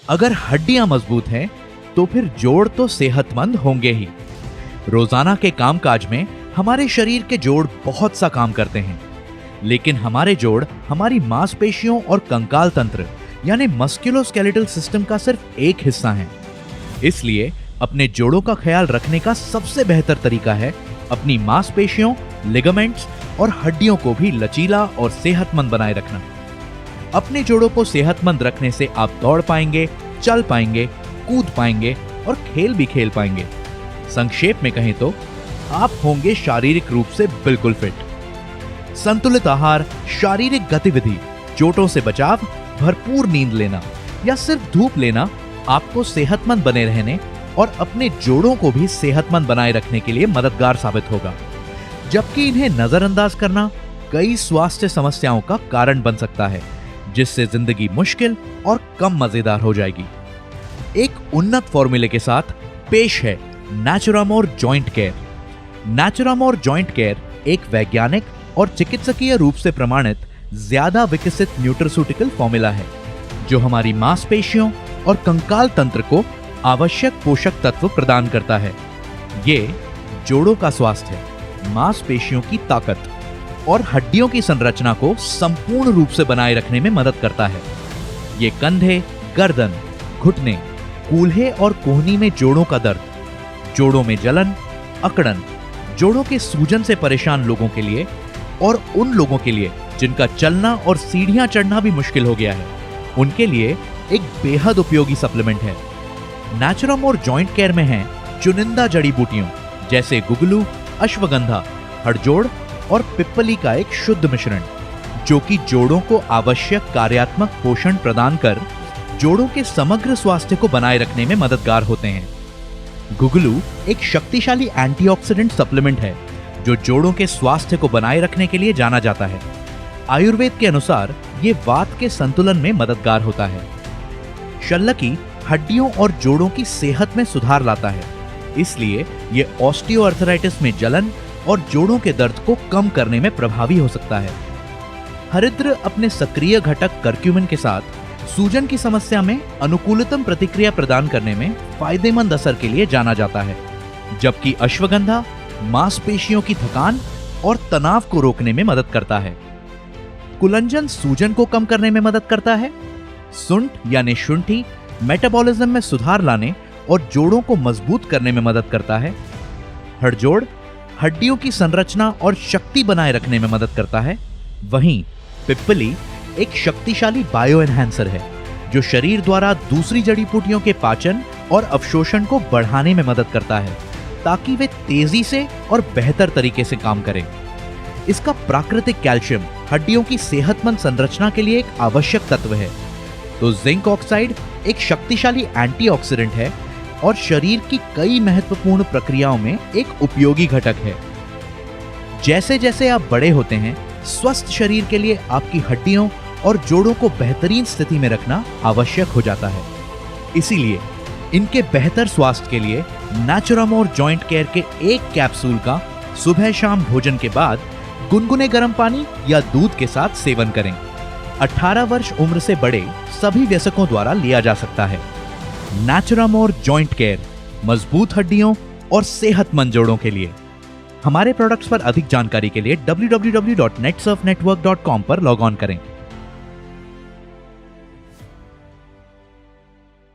अगर हड्डियां मजबूत हैं तो फिर जोड़ तो सेहतमंद होंगे ही। रोजाना के कामकाज में हमारे शरीर के जोड़ बहुत सा काम करते हैं, लेकिन हमारे जोड़ हमारी मांसपेशियों और कंकाल तंत्र यानी मस्कुलोस्केलेटल सिस्टम का सिर्फ एक हिस्सा है। इसलिए अपने जोड़ों का ख्याल रखने का सबसे बेहतर तरीका है अपनी मांसपेशियों, लिगामेंट्स और हड्डियों को भी लचीला और सेहतमंद बनाए रखना। अपने जोड़ों को सेहतमंद रखने से आप दौड़ पाएंगे, चल पाएंगे, कूद पाएंगे और खेल भी खेल पाएंगे। संक्षेप में कहें तो आप होंगे शारीरिक रूप से बिल्कुल फिट। संतुलित आहार, शारीरिक गतिविधि, चोटों से बचाव, भरपूर नींद लेना या सिर्फ धूप लेना आपको सेहतमंद बने रहने और अपने जोड़ों को भी सेहतमंद बनाए रखने के लिए मददगार साबित होगा, जबकि इन्हें नजरअंदाज करना कई स्वास्थ्य समस्याओं का कारण बन सकता है, जिससे जिंदगी मुश्किल और कम मजेदार हो जाएगी। एक उन्नत फॉर्मूले के साथ पेश है नेचुरामोर जॉइंट केयर। नेचुरामोर जॉइंट केयर एक वैज्ञानिक और चिकित्सकीय रूप से प्रमाणित ज्यादा विकसित न्यूट्रास्यूटिकल फॉर्मूला है, जो हमारी मांसपेशियों और कंकाल तंत्र को आवश्यक पोषक तत्व प्रदान करता है। ये जोड़ों का स्वास्थ्य, मांसपेशियों की ताकत और हड्डियों की संरचना को संपूर्ण रूप से बनाए रखने में मदद करता है। ये कंधे, गर्दन, घुटने, कूल्हे और कोहनी में जोड़ों का दर्द, जोड़ों में जलन, अकड़न, जोड़ों के सूजन से परेशान लोगों के लिए और उन लोगों के लिए जिनका चलना और सीढ़ियां चढ़ना भी मुश्किल हो गया है, उनके लिए एक बेहद उपयोगी सप्लीमेंट है। नेचुरामोर जॉइंट केयर में है चुनिंदा जड़ी बूटियों जैसे गुगलू, अश्वगंधा, हड़जोड़ और पिप्पली का एक शुद्ध मिश्रण, जो कि जोड़ों को आवश्यक कार्यात्मक पोषण प्रदान कर जोड़ों के समग्र स्वास्थ्य को बनाए रखने में मददगार होते हैं। गुगलू एक शक्तिशाली एंटीऑक्सीडेंट सप्लीमेंट है जो जोड़ों के स्वास्थ्य को बनाए रखने के लिए जाना जाता है। आयुर्वेद के अनुसार ये वात के संतुलन में मददगार होता है। शल्लकी हड्डियों और जोड़ों की सेहत में सुधार लाता है, इसलिए ये ऑस्टियोआर्थराइटिस में जलन और जोड़ों के दर्द को कम करने में प्रभावी हो सकता है। हरिद्र अपने सक्रिय घटक करक्यूमिन के साथ सूजन की समस्या में अनुकूलतम प्रतिक्रिया प्रदान करने में फायदेमंद असर के लिए जाना जाता है, जबकि अश्वगंधा मांसपेशियों की थकान और तनाव को रोकने में मदद करता है। कुलंजन सूजन को कम करने में मदद करता है। सुंठ यानी शुंठी मेटाबॉलिज्म में सुधार लाने और जोड़ों को मजबूत करने में मदद करता है। हड़जोड़ हड्डियों की संरचना और शक्ति बनाए रखने में मदद करता है। वहीं पिप्पली एक शक्तिशाली बायो एनहांसर है जो शरीर द्वारा दूसरी जड़ी बूटियों के पाचन और अवशोषण को बढ़ाने में मदद करता है, ताकि वे तेजी से और बेहतर तरीके से काम करें। इसका प्राकृतिक कैल्शियम हड्डियों की सेहतमंद संरचना के लिए एक आवश्यक तत्व है, तो जिंक ऑक्साइड एक शक्तिशाली एंटीऑक्सीडेंट है और शरीर की कई महत्वपूर्ण प्रक्रियाओं में एक उपयोगी घटक है। जैसे जैसे आप बड़े होते हैं, स्वस्थ शरीर के लिए आपकी हड्डियों और जोड़ों को बेहतरीन स्थिति में रखना आवश्यक हो जाता है। इसीलिए इनके बेहतर स्वास्थ्य के लिए नेचुरामोर जॉइंट केयर के एक कैप्सूल का सुबह शाम भोजन के बाद गुनगुने गर्म पानी या दूध के साथ सेवन करें। 18 वर्ष उम्र से बड़े सभी वयस्कों द्वारा लिया जा सकता है। नेचुरामोर जॉइंट केयर, मजबूत हड्डियों और सेहतमंद जोड़ों के लिए। हमारे प्रोडक्ट्स पर अधिक जानकारी के लिए www.netsurfnetwork.com पर लॉग ऑन करें।